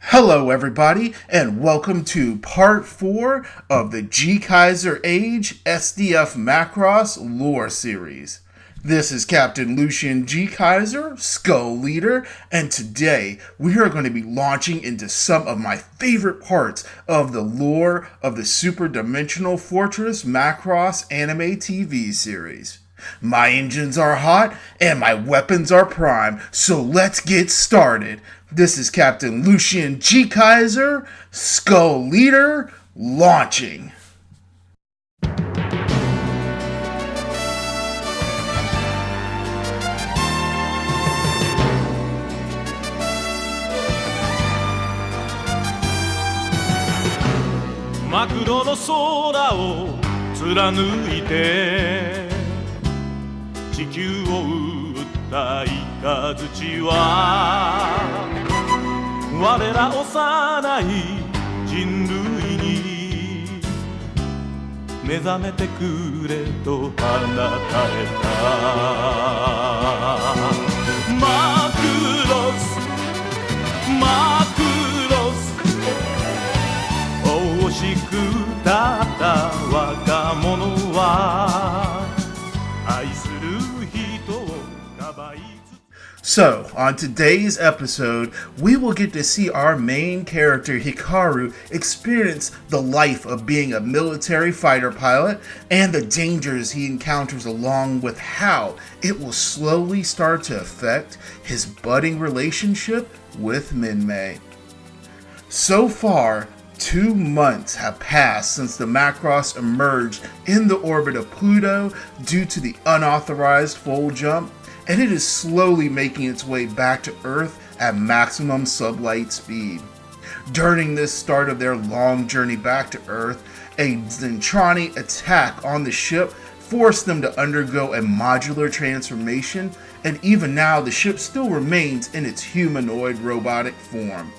Hello everybody, and welcome to part 4 of the GKaiser Age SDF Macross lore series. This is Captain Lucian GKaiser, Skull Leader, and today we are going to be launching into some of my favorite parts of the lore of the Super Dimensional Fortress Macross anime TV series. My engines are hot and my weapons are prime, so let's get started. This is Captain Lucian GKaiser, Skull Leader, launching. Macrossの空を貫いて地球を撃った雷は我ら幼い人類に目覚めてくれと放たれた。マクロスマクロス惜しくたった若者は愛する人をかばい。So, on today's episode, we will get to see our main character Hikaru experience the life of being a military fighter pilot and the dangers he encounters, along with how it will slowly start to affect his budding relationship with Minmay. So far, 2 months have passed since the Macross emerged in the orbit of Pluto due to the unauthorized fold jump, and it is slowly making its way back to Earth at maximum sublight speed. During this start of their long journey back to Earth, a Zentrani attack on the ship forced them to undergo a modular transformation, and even now the ship still remains in its humanoid robotic form.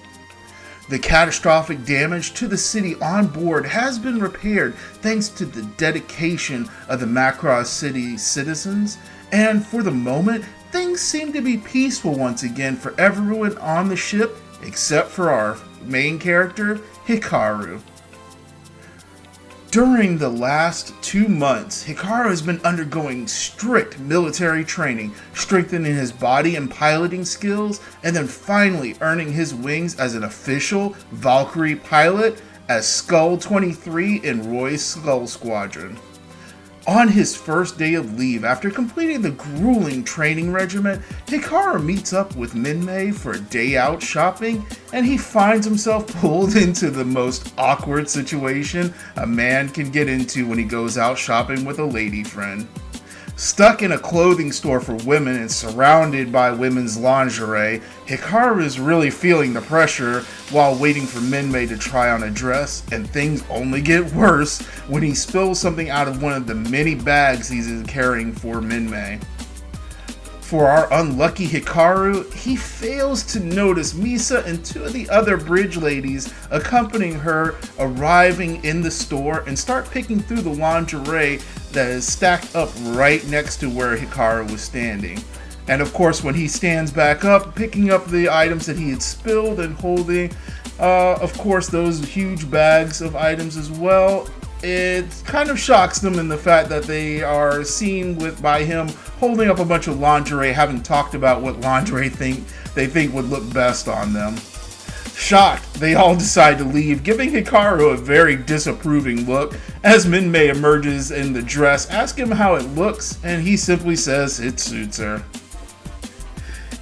The catastrophic damage to the city on board has been repaired thanks to the dedication of the Macross City citizens, and for the moment, things seem to be peaceful once again for everyone on the ship except for our main character, Hikaru. During the last 2 months, Hikaru has been undergoing strict military training, strengthening his body and piloting skills, and then finally earning his wings as an official Valkyrie pilot as Skull 23 in Roy's Skull Squadron. On his first day of leave, after completing the grueling training regimen, Hikaru meets up with Minmay for a day out shopping, and he finds himself pulled into the most awkward situation a man can get into when he goes out shopping with a lady friend. Stuck in a clothing store for women and surrounded by women's lingerie, Hikaru is really feeling the pressure while waiting for Minmay to try on a dress, and things only get worse when he spills something out of one of the many bags he's carrying for Minmay. For our unlucky Hikaru, he fails to notice Misa and 2 of the other bridge ladies accompanying her arriving in the store and start picking through the lingerie that is stacked up right next to where Hikaru was standing. And of course, when he stands back up, picking up the items that he had spilled and holding, of course, those huge bags of items as well, it kind of shocks them in the fact that they are seen by him holding up a bunch of lingerie, having talked about what lingerie they think would look best on them. Shocked, they all decide to leave, giving Hikaru a very disapproving look as Minmay emerges in the dress, ask him how it looks, and he simply says it suits her.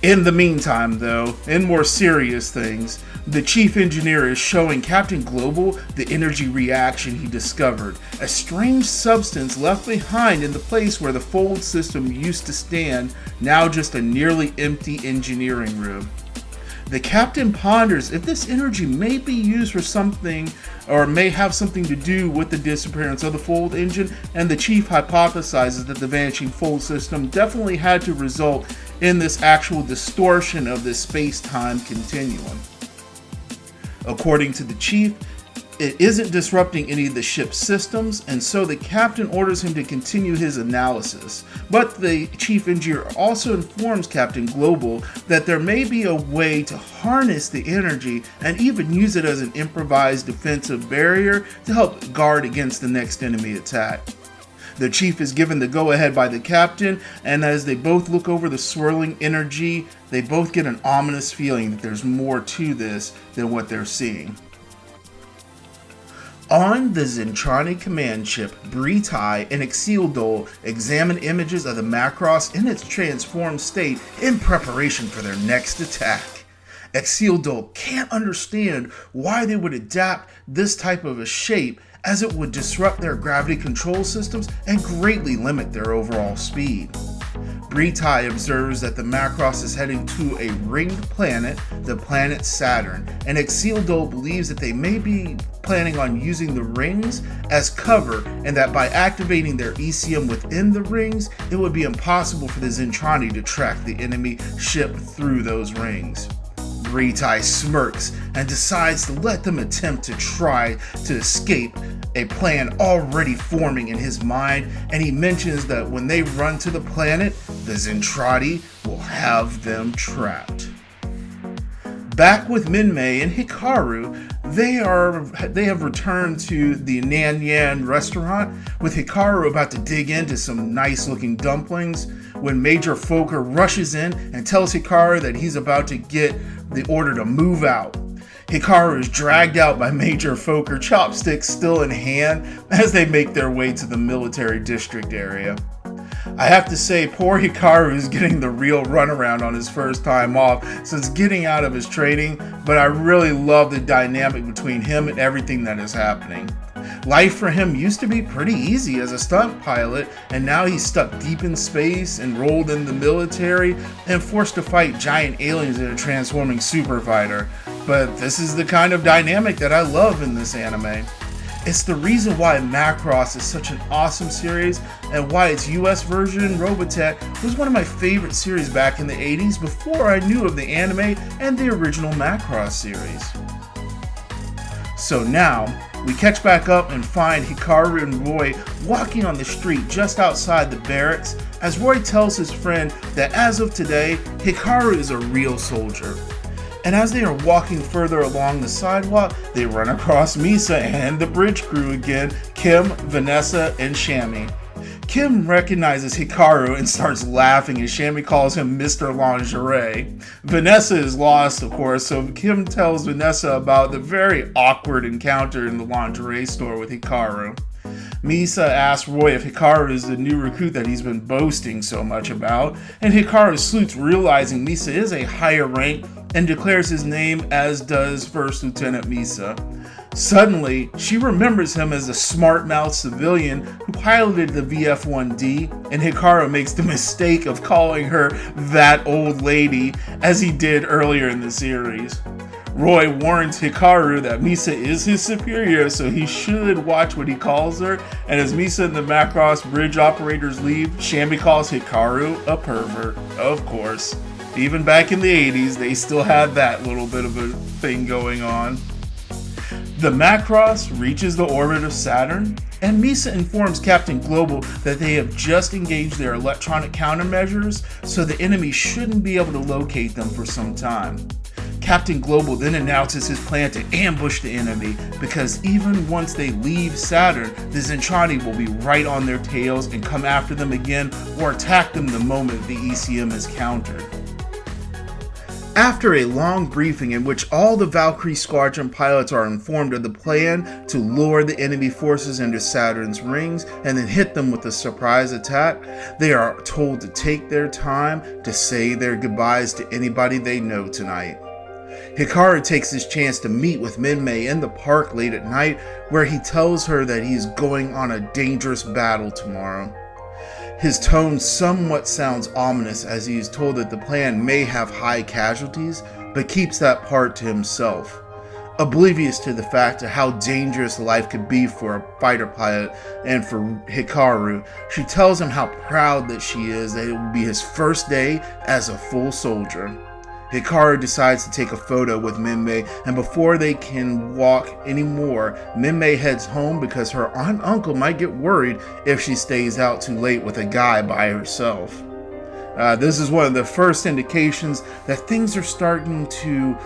In the meantime, though, in more serious things, the chief engineer is showing Captain Global the energy reaction he discovered, a strange substance left behind in the place where the fold system used to stand, now just a nearly empty engineering room. The captain ponders if this energy may be used for something or may have something to do with the disappearance of the fold engine, and the chief hypothesizes that the vanishing fold system definitely had to result in this actual distortion of this space-time continuum. According to the chief, It isn't disrupting any of the ship's systems, and so the captain orders him to continue his analysis. But the chief engineer also informs Captain Global that there may be a way to harness the energy and even use it as an improvised defensive barrier to help guard against the next enemy attack. The chief is given the go-ahead by the captain, and as they both look over the swirling energy, they both get an ominous feeling that there's more to this than what they're seeing. On the Zentrani command ship, Britai and Exildol examine images of the Macross in its transformed state in preparation for their next attack. Exildol can't understand why they would adapt this type of a shape, as it would disrupt their gravity control systems and greatly limit their overall speed. Britai observes that the Macross is heading to a ringed planet, the planet Saturn, and Exildol believes that they may be planning on using the rings as cover, and that by activating their ECM within the rings, it would be impossible for the Zentrani to track the enemy ship through those rings. Britai smirks and decides to let them attempt to try to escape, a plan already forming in his mind, and he mentions that when they run to the planet, the Zentrani will have them trapped. Back with Minmay and Hikaru, they have returned to the Nan Yan restaurant, with Hikaru about to dig into some nice looking dumplings when Major Fokker rushes in and tells Hikaru that he's about to get the order to move out. Hikaru is dragged out by Major Fokker, chopsticks still in hand, as they make their way to the military district area. I have to say, poor Hikaru is getting the real runaround on his first time off since getting out of his training, but I really love the dynamic between him and everything that is happening. Life for him used to be pretty easy as a stunt pilot, and now he's stuck deep in space, enrolled in the military, and forced to fight giant aliens in a transforming super fighter. But this is the kind of dynamic that I love in this anime. It's the reason why Macross is such an awesome series, and why its US version, Robotech, was one of my favorite series back in the 80s before I knew of the anime and the original Macross series. So now, we catch back up and find Hikaru and Roy walking on the street just outside the barracks, as Roy tells his friend that as of today, Hikaru is a real soldier. And as they are walking further along the sidewalk, they run across Misa and the bridge crew again, Kim, Vanessa, and Shammy. Kim recognizes Hikaru and starts laughing as Shammy calls him Mr. Lingerie. Vanessa is lost, of course, so Kim tells Vanessa about the very awkward encounter in the lingerie store with Hikaru. Misa asks Roy if Hikaru is the new recruit that he's been boasting so much about, and Hikaru salutes, realizing Misa is a higher rank, and declares his name, as does First Lieutenant Misa. Suddenly, she remembers him as a smart-mouthed civilian who piloted the VF-1D, and Hikaru makes the mistake of calling her that old lady, as he did earlier in the series. Roy warns Hikaru that Misa is his superior, so he should watch what he calls her, and as Misa and the Macross bridge operators leave, Shammy calls Hikaru a pervert, of course. Even back in the 80s, they still had that little bit of a thing going on. The Macross reaches the orbit of Saturn, and Misa informs Captain Global that they have just engaged their electronic countermeasures, so the enemy shouldn't be able to locate them for some time. Captain Global then announces his plan to ambush the enemy, because even once they leave Saturn, the Zentrani will be right on their tails and come after them again or attack them the moment the ECM is countered. After a long briefing in which all the Valkyrie Squadron pilots are informed of the plan to lure the enemy forces into Saturn's rings and then hit them with a surprise attack, they are told to take their time to say their goodbyes to anybody they know tonight. Hikaru takes his chance to meet with Minmay in the park late at night, where he tells her that he is going on a dangerous battle tomorrow. His tone somewhat sounds ominous, as he is told that the plan may have high casualties, but keeps that part to himself. Oblivious to the fact of how dangerous life could be for a fighter pilot and for Hikaru, she tells him how proud that she is that it will be his first day as a full soldier. Hikaru decides to take a photo with Minmay, and before they can walk anymore, Minmay heads home because her aunt and uncle might get worried if she stays out too late with a guy by herself. This is one of the first indications that things are starting to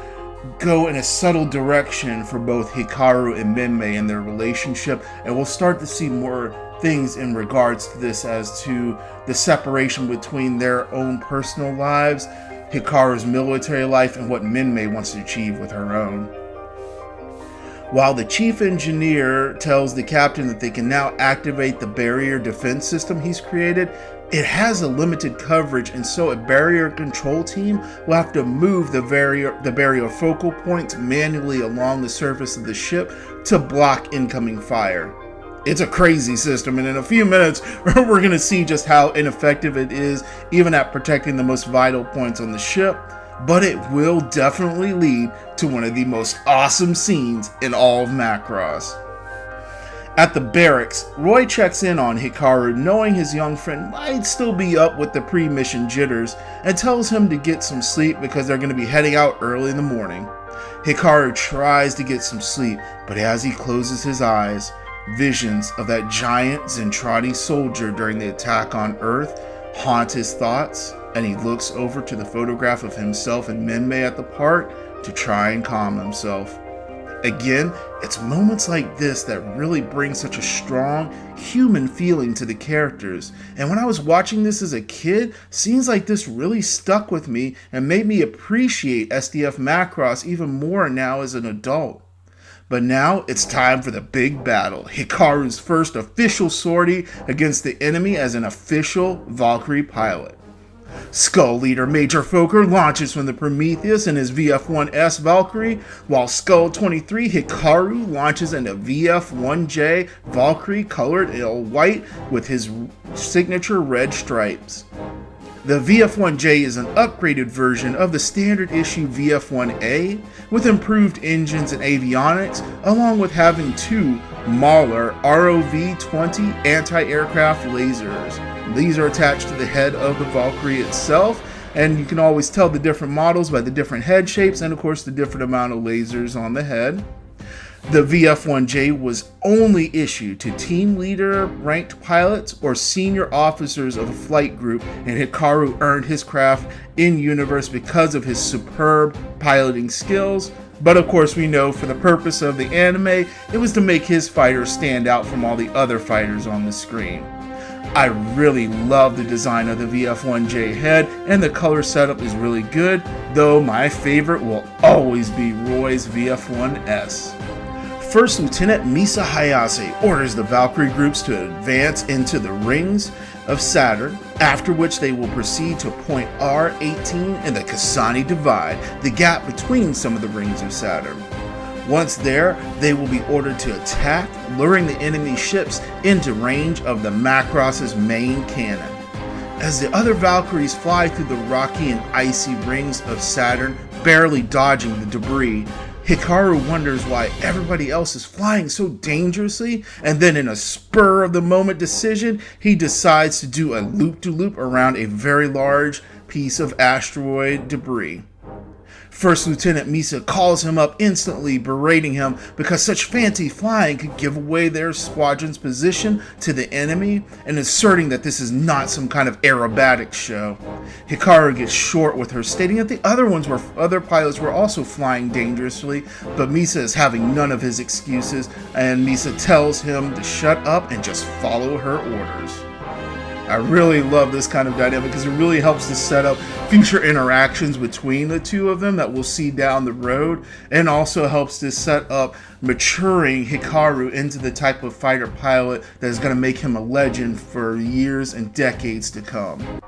go in a subtle direction for both Hikaru and Minmay in their relationship, and we'll start to see more things in regards to this as to the separation between their own personal lives, Hikaru's military life, and what Minmay wants to achieve with her own. While the chief engineer tells the captain that they can now activate the barrier defense system he's created, it has a limited coverage, and so a barrier control team will have to move the barrier focal points manually along the surface of the ship to block incoming fire. It's a crazy system, and in a few minutes, we're going to see just how ineffective it is, even at protecting the most vital points on the ship, but it will definitely lead to one of the most awesome scenes in all of Macross. At the barracks, Roy checks in on Hikaru, knowing his young friend might still be up with the pre-mission jitters, and tells him to get some sleep because they're going to be heading out early in the morning. Hikaru tries to get some sleep, but as he closes his eyes, visions of that giant Zentradi soldier during the attack on Earth haunt his thoughts, and he looks over to the photograph of himself and Minmay at the park to try and calm himself. Again, it's moments like this that really bring such a strong human feeling to the characters, and when I was watching this as a kid, scenes like this really stuck with me and made me appreciate SDF Macross even more now as an adult. But now it's time for the big battle, Hikaru's first official sortie against the enemy as an official Valkyrie pilot. Skull Leader Major Fokker launches from the Prometheus in his VF-1S Valkyrie, while Skull 23 Hikaru launches in a VF-1J Valkyrie colored in white with his signature red stripes. The VF-1J is an upgraded version of the standard issue VF-1A with improved engines and avionics, along with having two Mahler ROV-20 anti-aircraft lasers. These are attached to the head of the Valkyrie itself, and you can always tell the different models by the different head shapes and of course the different amount of lasers on the head. The VF-1J was only issued to team leader ranked pilots or senior officers of a flight group, and Hikaru earned his craft in universe because of his superb piloting skills. But of course we know for the purpose of the anime, it was to make his fighter stand out from all the other fighters on the screen. I really love the design of the VF-1J head, and the color setup is really good, though my favorite will always be Roy's VF-1S. First Lieutenant Misa Hayase orders the Valkyrie groups to advance into the rings of Saturn, after which they will proceed to point R18 in the Kasani Divide, the gap between some of the rings of Saturn. Once there, they will be ordered to attack, luring the enemy ships into range of the Macross's main cannon. As the other Valkyries fly through the rocky and icy rings of Saturn, barely dodging the debris, Hikaru wonders why everybody else is flying so dangerously, and then in a spur of the moment decision, he decides to do a loop-de-loop around a very large piece of asteroid debris. First Lieutenant Misa calls him up instantly, berating him because such fancy flying could give away their squadron's position to the enemy, and asserting that this is not some kind of aerobatic show. Hikaru gets short with her, stating that the other pilots were also flying dangerously, but Misa is having none of his excuses, and Misa tells him to shut up and just follow her orders. I really love this kind of dynamic because it really helps to set up future interactions between the two of them that we'll see down the road, and also helps to set up maturing Hikaru into the type of fighter pilot that is going to make him a legend for years and decades to come.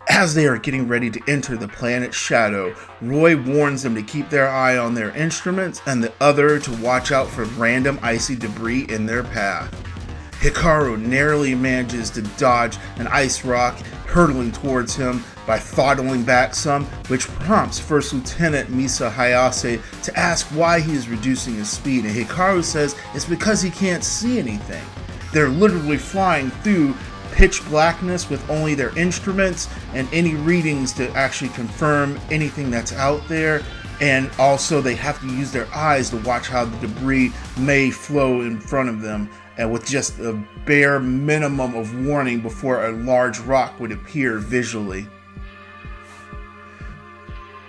As they are getting ready to enter the planet Shadow, Roy warns them to keep their eye on their instruments and the other to watch out for random icy debris in their path. Hikaru narrowly manages to dodge an ice rock hurtling towards him by throttling back some, which prompts First Lieutenant Misa Hayase to ask why he is reducing his speed, and Hikaru says it's because he can't see anything. They're literally flying through pitch blackness with only their instruments and any readings to actually confirm anything that's out there. And also they have to use their eyes to watch how the debris may flow in front of them, and with just a bare minimum of warning before a large rock would appear visually.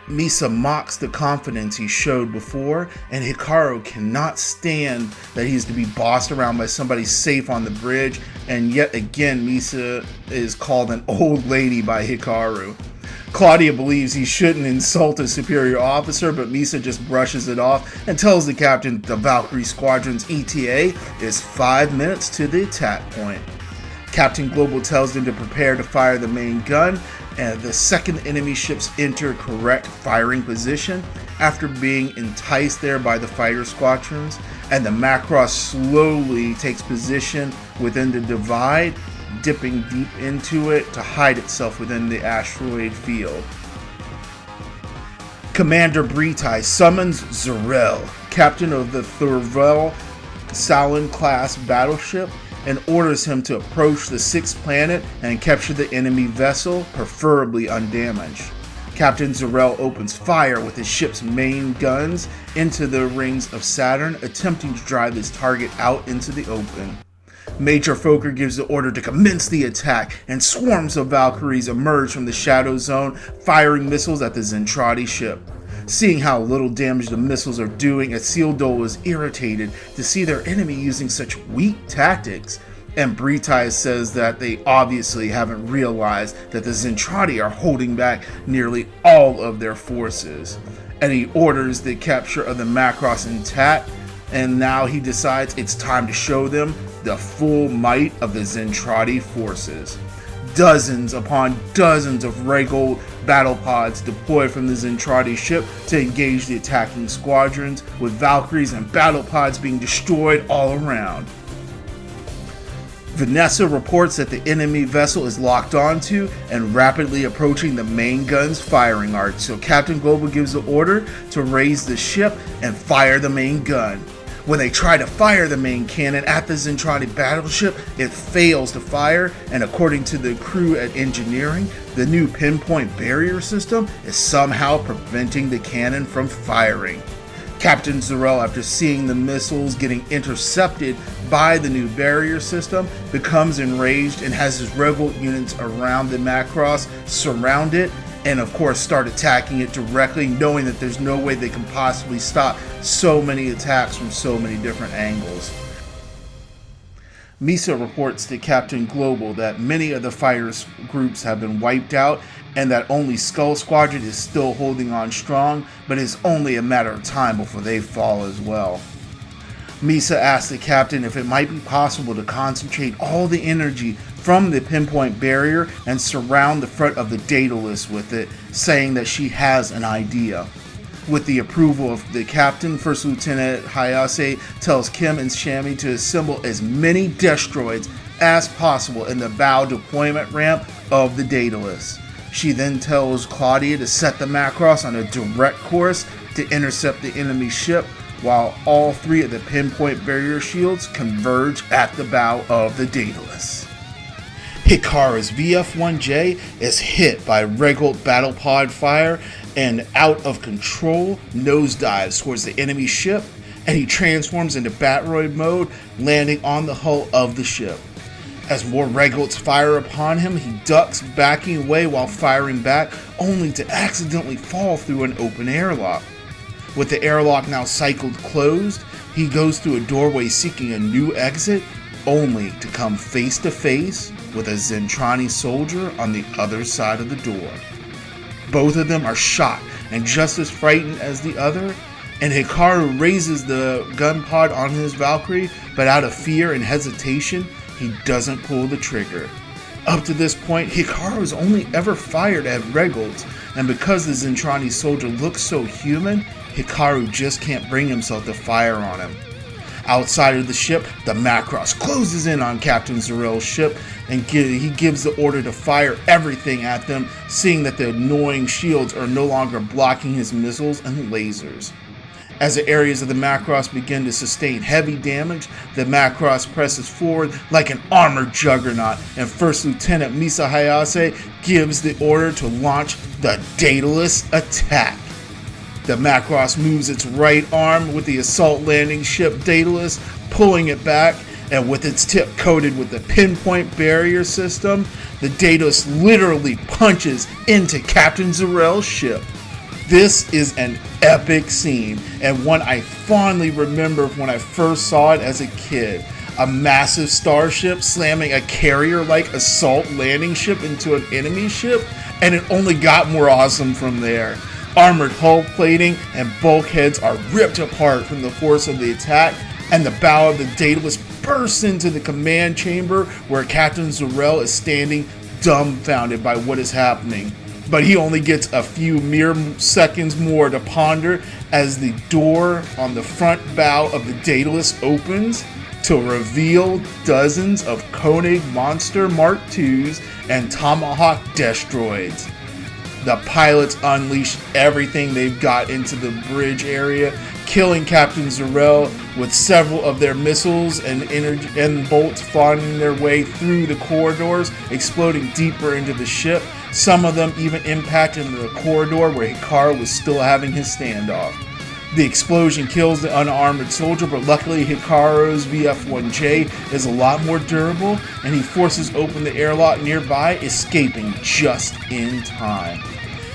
Misa mocks the confidence he showed before, and Hikaru cannot stand that he's to be bossed around by somebody safe on the bridge, and yet again Misa is called an old lady by Hikaru. Claudia believes he shouldn't insult a superior officer, but Misa just brushes it off and tells the captain the Valkyrie Squadron's ETA is 5 minutes to the attack point. Captain Global tells them to prepare to fire the main gun, and the second enemy ships enter correct firing position after being enticed there by the fighter squadrons, and the Macross slowly takes position within the divide, dipping deep into it to hide itself within the asteroid field. Commander Britai summons Zarel, captain of the Thurvel Salon class battleship, and orders him to approach the sixth planet and capture the enemy vessel, preferably undamaged. Captain Zarel opens fire with his ship's main guns into the rings of Saturn, attempting to drive his target out into the open. Major Fokker gives the order to commence the attack, and swarms of Valkyries emerge from the Shadow Zone, firing missiles at the Zentradi ship. Seeing how little damage the missiles are doing, Isildur is irritated to see their enemy using such weak tactics, and Britai says that they obviously haven't realized that the Zentradi are holding back nearly all of their forces. And he orders the capture of the Macross intact, and now he decides it's time to show them the full might of the Zentradi forces. Dozens upon dozens of Regold battle pods deploy from the Zentradi ship to engage the attacking squadrons, with Valkyries and battle pods being destroyed all around. Vanessa reports that the enemy vessel is locked onto and rapidly approaching the main gun's firing arc, so Captain Global gives the order to raise the ship and fire the main gun. When they try to fire the main cannon at the Zentradi battleship, it fails to fire, and according to the crew at engineering, the new pinpoint barrier system is somehow preventing the cannon from firing. Captain Zarel, after seeing the missiles getting intercepted by the new barrier system, becomes enraged and has his rebel units around the Macross surround it, and of course start attacking it directly, knowing that there's no way they can possibly stop so many attacks from so many different angles. Misa reports to Captain Global that many of the fighters groups have been wiped out, and that only Skull Squadron is still holding on strong, but it's only a matter of time before they fall as well. Misa asks the captain if it might be possible to concentrate all the energy from the pinpoint barrier and surround the front of the Daedalus with it, saying that she has an idea. With the approval of the captain, First Lieutenant Hayase tells Kim and Shami to assemble as many destroids as possible in the bow deployment ramp of the Daedalus. She then tells Claudia to set the Macross on a direct course to intercept the enemy ship, while all three of the pinpoint barrier shields converge at the bow of the Daedalus. Hikaru's VF-1J is hit by Regold battle pod fire and out of control nosedives towards the enemy ship, and he transforms into Batroid mode, landing on the hull of the ship. As more Regolds fire upon him, he ducks, backing away while firing back, only to accidentally fall through an open airlock. With the airlock now cycled closed, he goes through a doorway seeking a new exit, only to come face to face with a Zentradi soldier on the other side of the door. Both of them are shot and just as frightened as the other, and Hikaru raises the gun pod on his Valkyrie, but out of fear and hesitation, he doesn't pull the trigger. Up to this point, Hikaru has only ever fired at Regolds, and because the Zentradi soldier looks so human, Hikaru just can't bring himself to fire on him. Outside of the ship, the Macross closes in on Captain Zarel's ship, and he gives the order to fire everything at them, seeing that the annoying shields are no longer blocking his missiles and lasers. As the areas of the Macross begin to sustain heavy damage, the Macross presses forward like an armored juggernaut, and First Lieutenant Misa Hayase gives the order to launch the Daedalus attack. The Macross moves its right arm with the assault landing ship Daedalus, pulling it back, and with its tip coated with the pinpoint barrier system, the Daedalus literally punches into Captain Zarel's ship. This is an epic scene, and one I fondly remember when I first saw it as a kid. A massive starship slamming a carrier-like assault landing ship into an enemy ship, and it only got more awesome from there. Armored hull plating and bulkheads are ripped apart from the force of the attack, and the bow of the Daedalus bursts into the command chamber where Captain Zarel is standing dumbfounded by what is happening. But he only gets a few mere seconds more to ponder as the door on the front bow of the Daedalus opens to reveal dozens of Koenig Monster Mark IIs and Tomahawk destroids. The pilots unleash everything they've got into the bridge area, killing Captain Zarel with several of their missiles and energy and bolts finding their way through the corridors, exploding deeper into the ship. Some of them even impacted into the corridor where Hikaru was still having his standoff. The explosion kills the unarmored soldier, but luckily Hikaru's VF-1J is a lot more durable, and he forces open the airlock nearby, escaping just in time.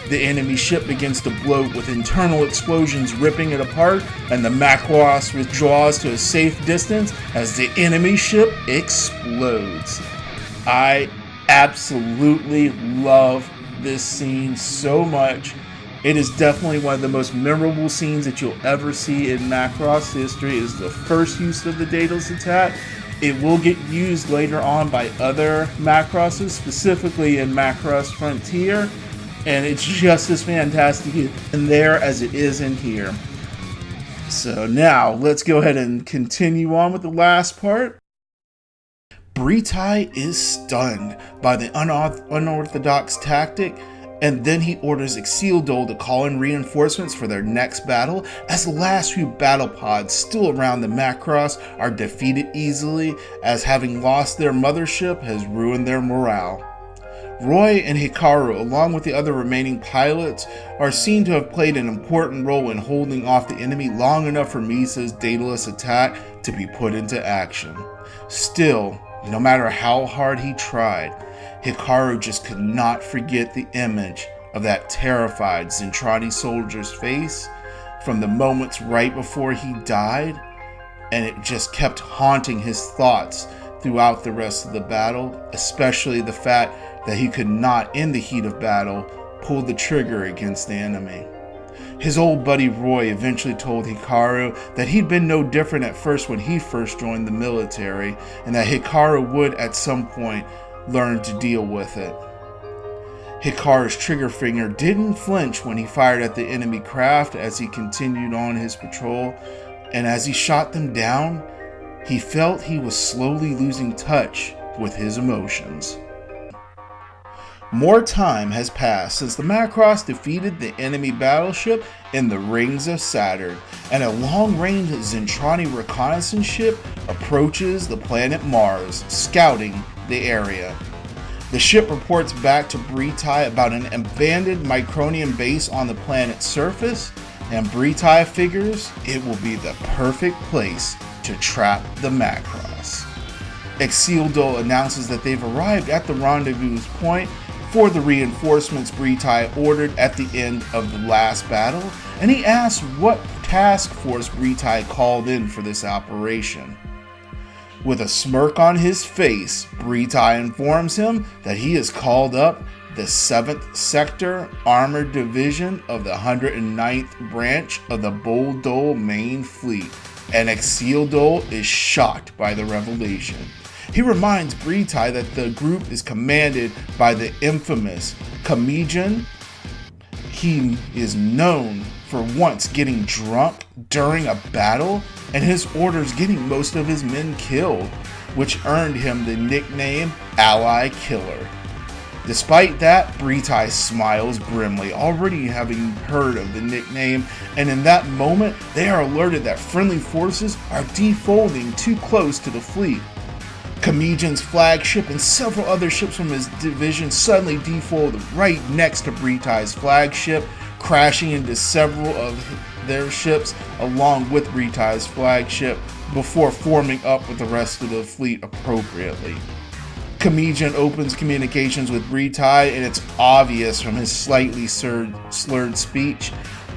The enemy ship begins to bloat with internal explosions ripping it apart, and the Macross withdraws to a safe distance as the enemy ship explodes. I absolutely love this scene so much. It is definitely one of the most memorable scenes that you'll ever see in Macross history. It is the first use of the Daedalus attack. It will get used later on by other Macrosses, specifically in Macross Frontier, and it's just as fantastic in there as it is in here. So now, let's go ahead and continue on with the last part. Britai is stunned by the unorthodox tactic, and then he orders Exildol to call in reinforcements for their next battle, as the last few battle pods still around the Macross are defeated easily, as having lost their mothership has ruined their morale. Roy and Hikaru, along with the other remaining pilots, are seen to have played an important role in holding off the enemy long enough for Misa's Daedalus attack to be put into action. Still, no matter how hard he tried, Hikaru just could not forget the image of that terrified Zentradi soldier's face from the moments right before he died, and it just kept haunting his thoughts throughout the rest of the battle, especially the fact that he could not, in the heat of battle, pull the trigger against the enemy. His old buddy Roy eventually told Hikaru that he'd been no different at first when he first joined the military, and that Hikaru would at some point learn to deal with it. Hikaru's trigger finger didn't flinch when he fired at the enemy craft as he continued on his patrol, and as he shot them down, he felt he was slowly losing touch with his emotions. More time has passed since the Macross defeated the enemy battleship in the Rings of Saturn, and a long-range Zentradi reconnaissance ship approaches the planet Mars, scouting the area. The ship reports back to Britai about an abandoned Micronian base on the planet's surface, and Britai figures it will be the perfect place to trap the Macross. Exildol announces that they've arrived at the rendezvous point for the reinforcements Britai ordered at the end of the last battle, and he asks what task force Britai called in for this operation. With a smirk on his face, Britai informs him that he has called up the 7th Sector Armored Division of the 109th Branch of the Boldole Main Fleet, and Exildol is shocked by the revelation. He reminds Britai that the group is commanded by the infamous Kamijan. He is known for once getting drunk during a battle and his orders getting most of his men killed, which earned him the nickname Ally Killer. Despite that, Britai smiles grimly, already having heard of the nickname, and in that moment, they are alerted that friendly forces are defolding too close to the fleet. Kamijan's flagship and several other ships from his division suddenly defold right next to Britai's flagship, crashing into several of their ships along with Britai's flagship before forming up with the rest of the fleet appropriately. Kamijan opens communications with Britai, and it's obvious from his slightly slurred speech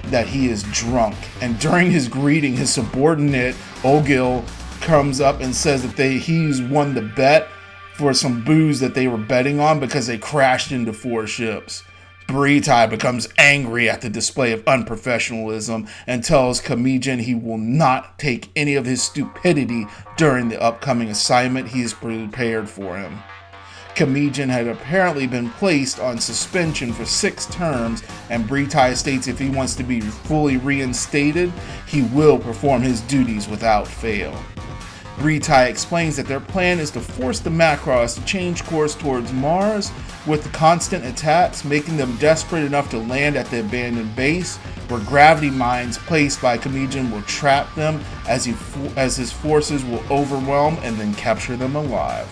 that he is drunk. And during his greeting, his subordinate, Ogil, comes up and says that he's won the bet for some booze that they were betting on because they crashed into 4 ships. Britai becomes angry at the display of unprofessionalism and tells Kamijan he will not take any of his stupidity during the upcoming assignment he has prepared for him. Kamijan had apparently been placed on suspension for 6 terms, and Britai states if he wants to be fully reinstated, he will perform his duties without fail. Britai explains that their plan is to force the Macross to change course towards Mars, with the constant attacks making them desperate enough to land at the abandoned base, where gravity mines placed by Kamijan will trap them as his forces will overwhelm and then capture them alive.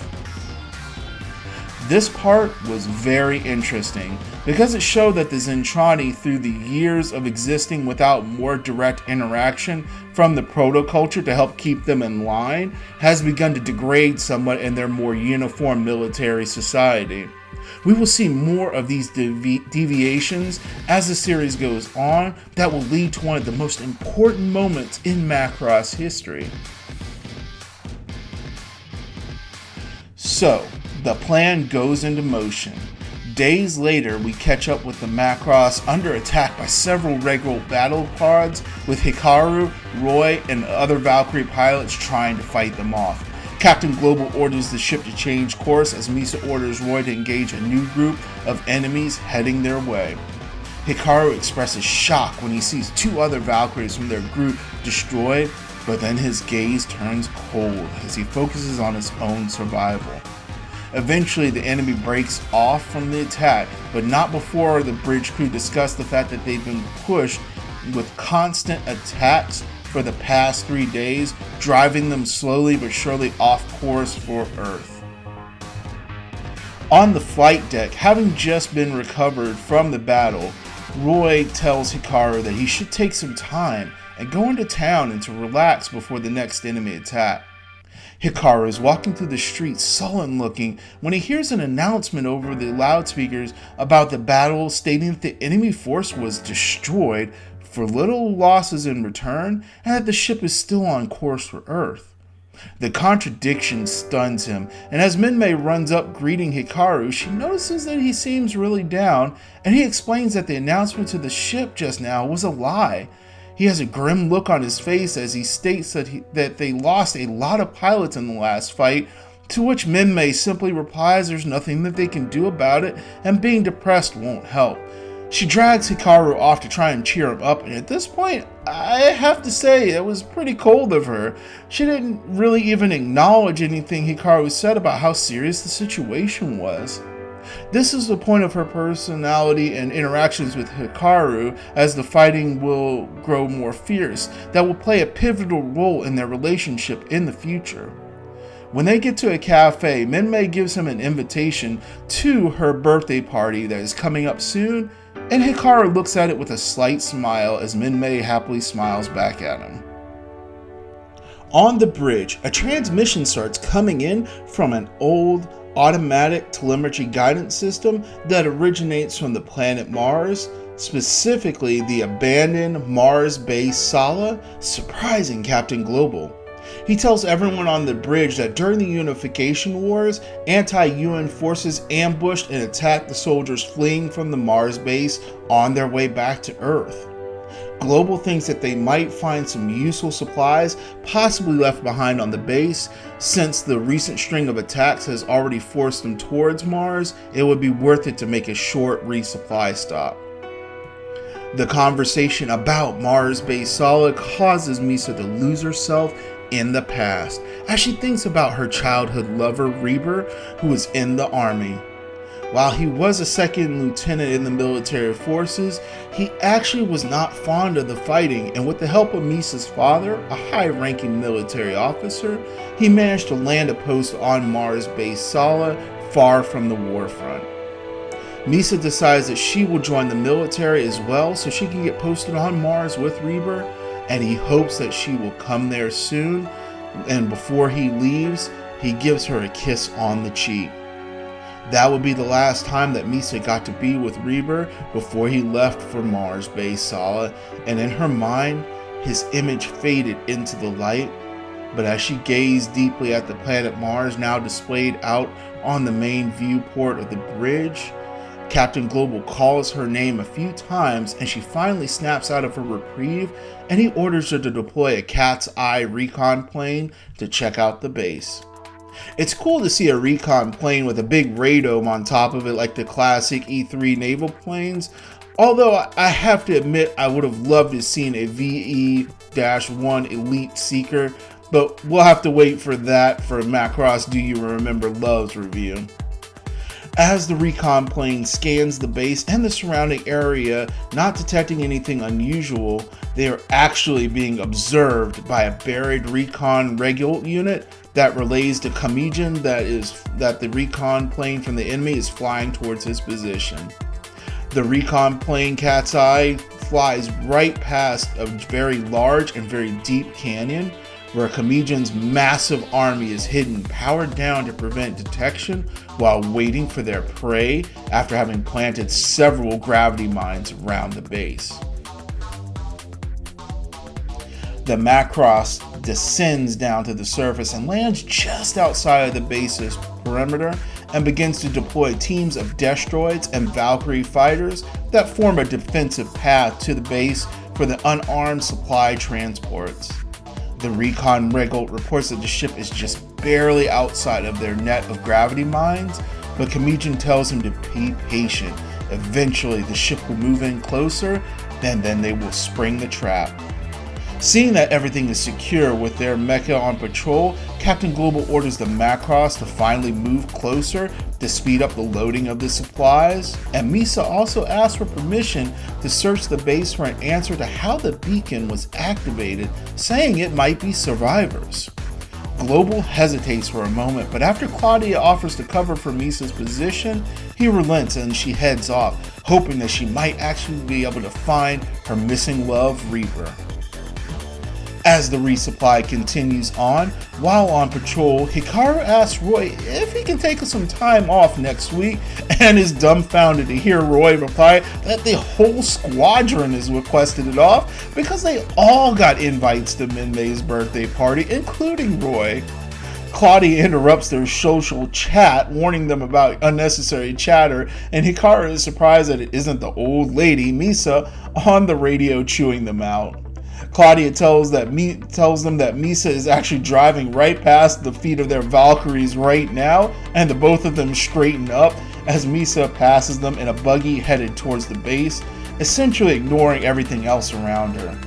This part was very interesting because it showed that the Zentradi, through the years of existing without more direct interaction from the proto-culture to help keep them in line, has begun to degrade somewhat in their more uniform military society. We will see more of these deviations as the series goes on that will lead to one of the most important moments in Macross history. So, the plan goes into motion. Days later, we catch up with the Macross under attack by several regular battle pods, with Hikaru, Roy, and other Valkyrie pilots trying to fight them off. Captain Global orders the ship to change course as Misa orders Roy to engage a new group of enemies heading their way. Hikaru expresses shock when he sees 2 other Valkyries from their group destroyed, but then his gaze turns cold as he focuses on his own survival. Eventually, the enemy breaks off from the attack, but not before the bridge crew discuss the fact that they've been pushed with constant attacks for the past 3 days, driving them slowly but surely off course for Earth. On the flight deck, having just been recovered from the battle, Roy tells Hikaru that he should take some time and go into town and to relax before the next enemy attack. Hikaru is walking through the streets sullen looking when he hears an announcement over the loudspeakers about the battle, stating that the enemy force was destroyed for little losses in return and that the ship is still on course for Earth. The contradiction stuns him, and as Minmay runs up greeting Hikaru, she notices that he seems really down, and he explains that the announcement to the ship just now was a lie. He has a grim look on his face as he states that they lost a lot of pilots in the last fight, to which Minmay simply replies there's nothing that they can do about it and being depressed won't help. She drags Hikaru off to try and cheer him up, and at this point, I have to say it was pretty cold of her. She didn't really even acknowledge anything Hikaru said about how serious the situation was. This is the point of her personality and interactions with Hikaru as the fighting will grow more fierce, that will play a pivotal role in their relationship in the future. When they get to a cafe, Minmay gives him an invitation to her birthday party that is coming up soon, and Hikaru looks at it with a slight smile as Minmay happily smiles back at him. On the bridge, a transmission starts coming in from an old automatic telemetry guidance system that originates from the planet Mars, specifically the abandoned Mars base Sala, surprising Captain Global. He tells everyone on the bridge that during the Unification Wars, anti-UN forces ambushed and attacked the soldiers fleeing from the Mars base on their way back to Earth. Global thinks that they might find some useful supplies possibly left behind on the base. Since the recent string of attacks has already forced them towards Mars, it would be worth it to make a short resupply stop. The conversation about Mars base Sala causes Misa to lose herself in the past as she thinks about her childhood lover Reber, who is in the army. While he was a second lieutenant in the military forces, he actually was not fond of the fighting, and with the help of Misa's father, a high-ranking military officer, he managed to land a post on Mars base Sala, far from the war front. Misa decides that she will join the military as well so she can get posted on Mars with Reber, and he hopes that she will come there soon, and before he leaves, he gives her a kiss on the cheek. That would be the last time that Misa got to be with Reber before he left for Mars base Sala, and in her mind, his image faded into the light. But as she gazed deeply at the planet Mars, now displayed out on the main viewport of the bridge, Captain Global calls her name a few times, and she finally snaps out of her reprieve, and he orders her to deploy a cat's eye recon plane to check out the base. It's cool to see a recon plane with a big radome on top of it like the classic E3 naval planes, although I have to admit I would have loved to have seen a VE-1 Elite Seeker, but we'll have to wait for that for Macross Do You Remember Love's review. As the recon plane scans the base and the surrounding area, not detecting anything unusual, they are actually being observed by a buried recon regular unit that relays to Kamijan that the recon plane from the enemy is flying towards his position. The recon plane Cat's Eye flies right past a very large and very deep canyon where Kamijan's massive army is hidden, powered down to prevent detection while waiting for their prey after having planted several gravity mines around the base. The Macross descends down to the surface and lands just outside of the base's perimeter and begins to deploy teams of Destroids and Valkyrie fighters that form a defensive path to the base for the unarmed supply transports. The recon Regolt reports that the ship is just barely outside of their net of gravity mines, but Kamijan tells him to be patient. Eventually the ship will move in closer, and then they will spring the trap. Seeing that everything is secure with their mecha on patrol, Captain Global orders the Macross to finally move closer to speed up the loading of the supplies, and Misa also asks for permission to search the base for an answer to how the beacon was activated, saying it might be survivors. Global hesitates for a moment, but after Claudia offers to cover for Misa's position, he relents and she heads off, hoping that she might actually be able to find her missing love, Reaper. As the resupply continues on, while on patrol, Hikaru asks Roy if he can take some time off next week, and is dumbfounded to hear Roy reply that the whole squadron has requested it off because they all got invites to Minmay's birthday party, including Roy. Claudia interrupts their social chat, warning them about unnecessary chatter, and Hikaru is surprised that it isn't the old lady, Misa, on the radio chewing them out. Claudia tells them that Misa is actually driving right past the feet of their Valkyries right now, and the both of them straighten up as Misa passes them in a buggy headed towards the base, essentially ignoring everything else around her.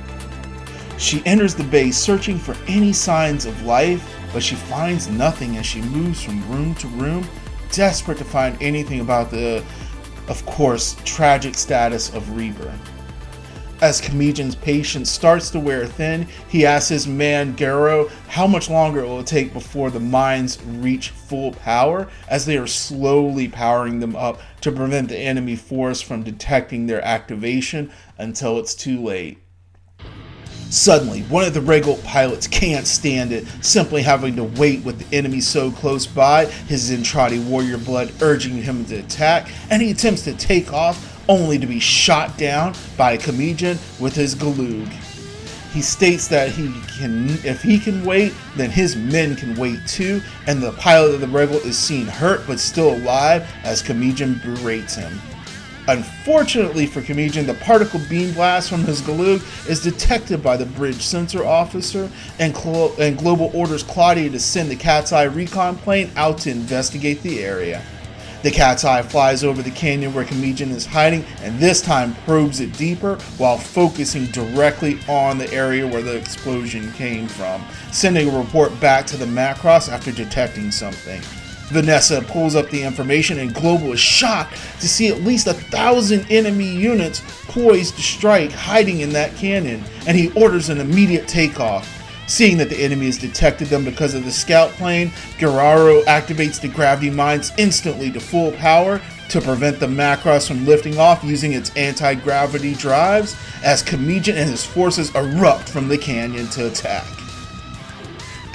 She enters the base searching for any signs of life, but she finds nothing as she moves from room to room, desperate to find anything about the, of course, tragic status of Reaper. As Kamijan's patience starts to wear thin, he asks his man Garo how much longer it will take before the mines reach full power, as they are slowly powering them up to prevent the enemy force from detecting their activation until it's too late. Suddenly, one of the Regolt pilots can't stand it, simply having to wait with the enemy so close by, his Zentradi warrior blood urging him to attack, and he attempts to take off, only to be shot down by Kamijan with his Galug. He states that if he can wait, then his men can wait too, and the pilot of the Regolt is seen hurt but still alive as Kamijan berates him. Unfortunately for Kamijan, the particle beam blast from his Galug is detected by the bridge sensor officer, and Global orders Claudia to send the Cat's Eye recon plane out to investigate the area. The Cat's Eye flies over the canyon where Kamijan is hiding, and this time probes it deeper while focusing directly on the area where the explosion came from, sending a report back to the Macross after detecting something. Vanessa pulls up the information and Global is shocked to see at least 1,000 enemy units poised to strike hiding in that canyon, and he orders an immediate takeoff. Seeing that the enemy has detected them because of the scout plane, Guerrero activates the gravity mines instantly to full power to prevent the Macross from lifting off using its anti-gravity drives as Kamijan and his forces erupt from the canyon to attack.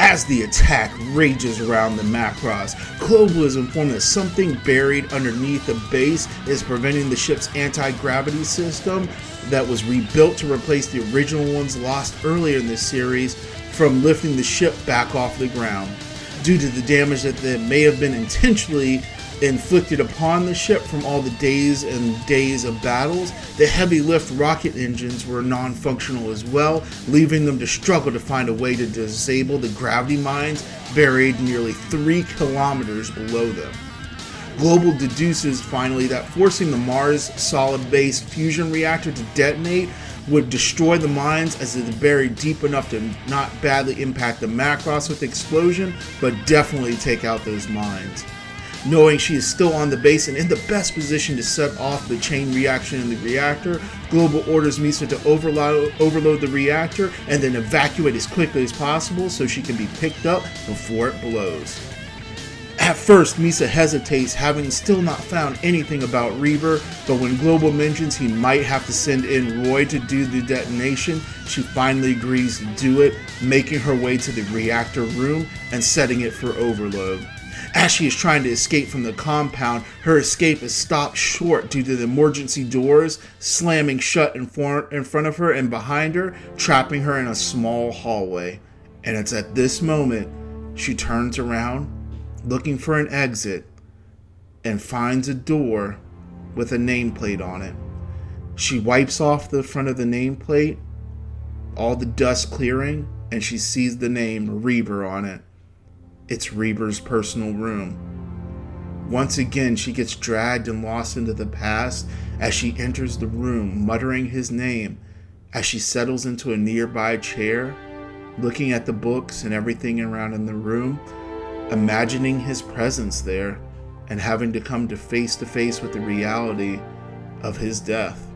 As the attack rages around the Macross, Global is informed that something buried underneath the base is preventing the ship's anti-gravity system that was rebuilt to replace the original ones lost earlier in this series from lifting the ship back off the ground. Due to the damage that may have been intentionally inflicted upon the ship from all the days and days of battles, the heavy lift rocket engines were non-functional as well, leaving them to struggle to find a way to disable the gravity mines buried nearly 3 kilometers below them. Global deduces finally that forcing the Mars solid base fusion reactor to detonate would destroy the mines as it is buried deep enough to not badly impact the Macross with the explosion, but definitely take out those mines. Knowing she is still on the base and in the best position to set off the chain reaction in the reactor, Global orders Misa to overload the reactor and then evacuate as quickly as possible so she can be picked up before it blows. At first, Misa hesitates, having still not found anything about Reaver, but when Global mentions he might have to send in Roy to do the detonation, she finally agrees to do it, making her way to the reactor room and setting it for overload. As she is trying to escape from the compound, her escape is stopped short due to the emergency doors slamming shut in front of her and behind her, trapping her in a small hallway. And it's at this moment she turns around, looking for an exit, and finds a door with a nameplate on it. She wipes off the front of the nameplate, all the dust clearing, and she sees the name Reaver on it. It's Reaver's personal room. Once again, she gets dragged and lost into the past as she enters the room, muttering his name as she settles into a nearby chair, looking at the books and everything around in the room, imagining his presence there and having to come to face with the reality of his death.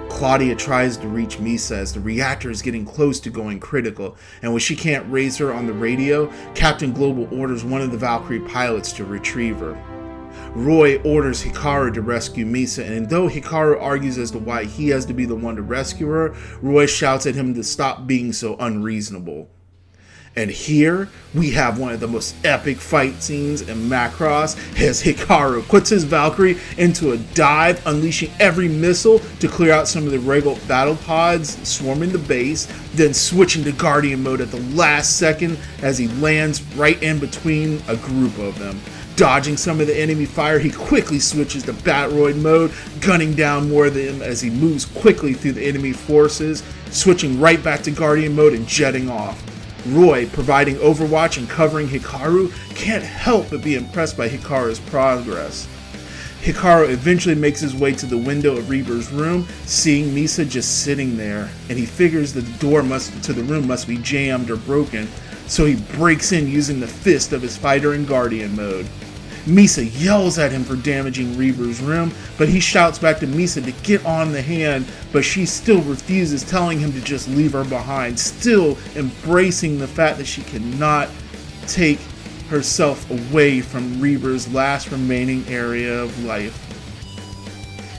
Claudia tries to reach Misa as the reactor is getting close to going critical, and when she can't raise her on the radio, Captain Global orders one of the Valkyrie pilots to retrieve her. Roy orders Hikaru to rescue Misa, and though Hikaru argues as to why he has to be the one to rescue her, Roy shouts at him to stop being so unreasonable. And here we have one of the most epic fight scenes in Macross as Hikaru puts his Valkyrie into a dive, unleashing every missile to clear out some of the Regal battle pods swarming the base, then switching to Guardian mode at the last second as he lands right in between a group of them. Dodging some of the enemy fire, he quickly switches to Batroid mode, gunning down more of them as he moves quickly through the enemy forces, switching right back to Guardian mode and jetting off. Roy, providing overwatch and covering Hikaru, can't help but be impressed by Hikaru's progress. Hikaru eventually makes his way to the window of Reaver's room, seeing Misa just sitting there, and he figures that the door to the room must be jammed or broken, so he breaks in using the fist of his fighter in Guardian mode. Misa yells at him for damaging Reaver's room, but he shouts back to Misa to get on the hand, but she still refuses, telling him to just leave her behind, still embracing the fact that she cannot take herself away from Reaver's last remaining area of life.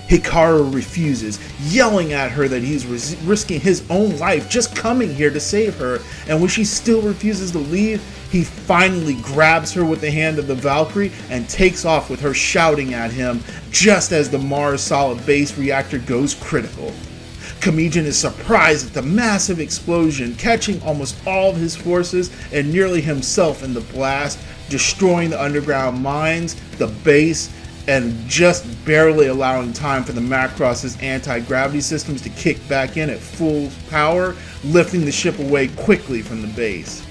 Hikaru refuses, yelling at her that he's risking his own life just coming here to save her, and when she still refuses to leave, he finally grabs her with the hand of the Valkyrie and takes off with her shouting at him just as the Mars solid base reactor goes critical. Kamijan is surprised at the massive explosion, catching almost all of his forces and nearly himself in the blast, destroying the underground mines, the base, and just barely allowing time for the Macross's anti-gravity systems to kick back in at full power, lifting the ship away quickly from the base.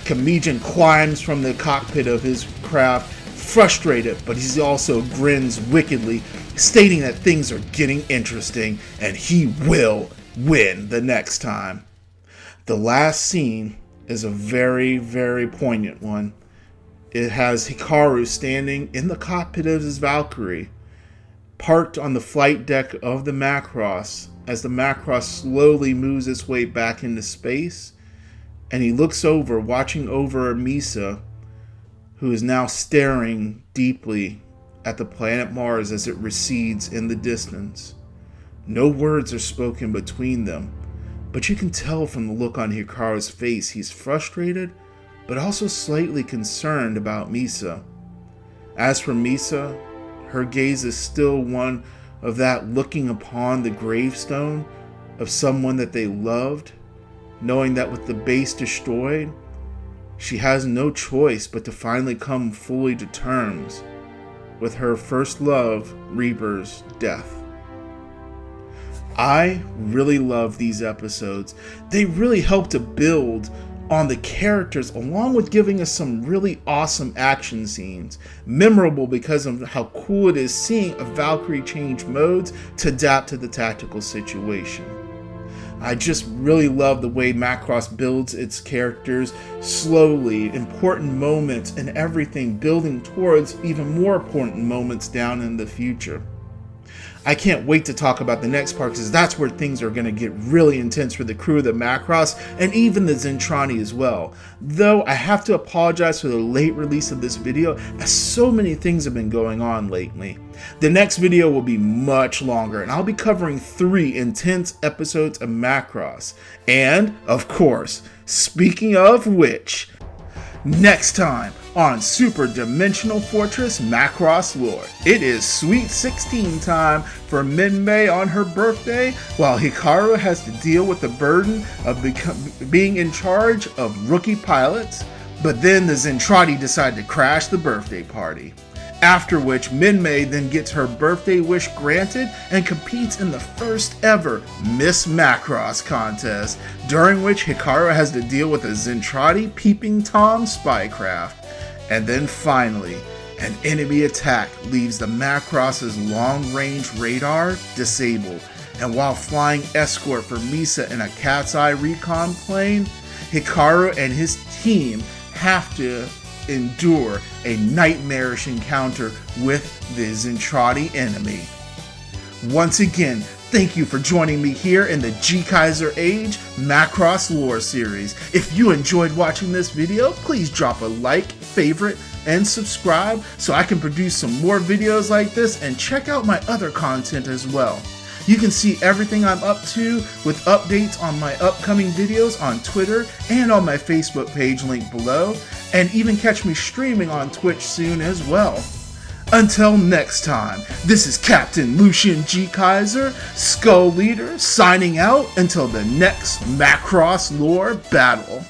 Kamijan climbs from the cockpit of his craft, frustrated, but he also grins wickedly, stating that things are getting interesting and he will win the next time. The last scene is a very, very poignant one. It has Hikaru standing in the cockpit of his Valkyrie, parked on the flight deck of the Macross, as the Macross slowly moves its way back into space, and he looks over, watching over Misa, who is now staring deeply at the planet Mars as it recedes in the distance. No words are spoken between them, but you can tell from the look on Hikaru's face he's frustrated, but also slightly concerned about Misa. As for Misa, her gaze is still one of that looking upon the gravestone of someone that they loved, knowing that with the base destroyed, she has no choice but to finally come fully to terms with her first love, Reaper's death. I really love these episodes. They really help to build on the characters, along with giving us some really awesome action scenes. Memorable because of how cool it is seeing a Valkyrie change modes to adapt to the tactical situation. I just really love the way Macross builds its characters slowly, important moments and everything building towards even more important moments down in the future. I can't wait to talk about the next part, because that's where things are going to get really intense for the crew of the Macross and even the Zentradi as well. Though I have to apologize for the late release of this video, as so many things have been going on lately. The next video will be much longer, and I'll be covering 3 intense episodes of Macross. And, of course, speaking of which, next time on Super Dimensional Fortress Macross Lore, it is Sweet 16 time for Minmay on her birthday, while Hikaru has to deal with the burden of being in charge of rookie pilots, but then the Zentradi decide to crash the birthday party. After which, Minmay then gets her birthday wish granted and competes in the first ever Miss Macross contest, during which Hikaru has to deal with a Zentradi Peeping Tom spycraft. And then finally, an enemy attack leaves the Macross's long-range radar disabled, and while flying escort for Misa in a cat's eye recon plane, Hikaru and his team have to endure a nightmarish encounter with the Zentradi enemy. Once again, thank you for joining me here in the GKaiser Age Macross Lore series. If you enjoyed watching this video, please drop a like, favorite, and subscribe so I can produce some more videos like this, and check out my other content as well. You can see everything I'm up to with updates on my upcoming videos on Twitter and on my Facebook page linked below, and even catch me streaming on Twitch soon as well. Until next time, this is Captain Lucian GKaiser, Skull Leader, signing out until the next Macross Lore battle.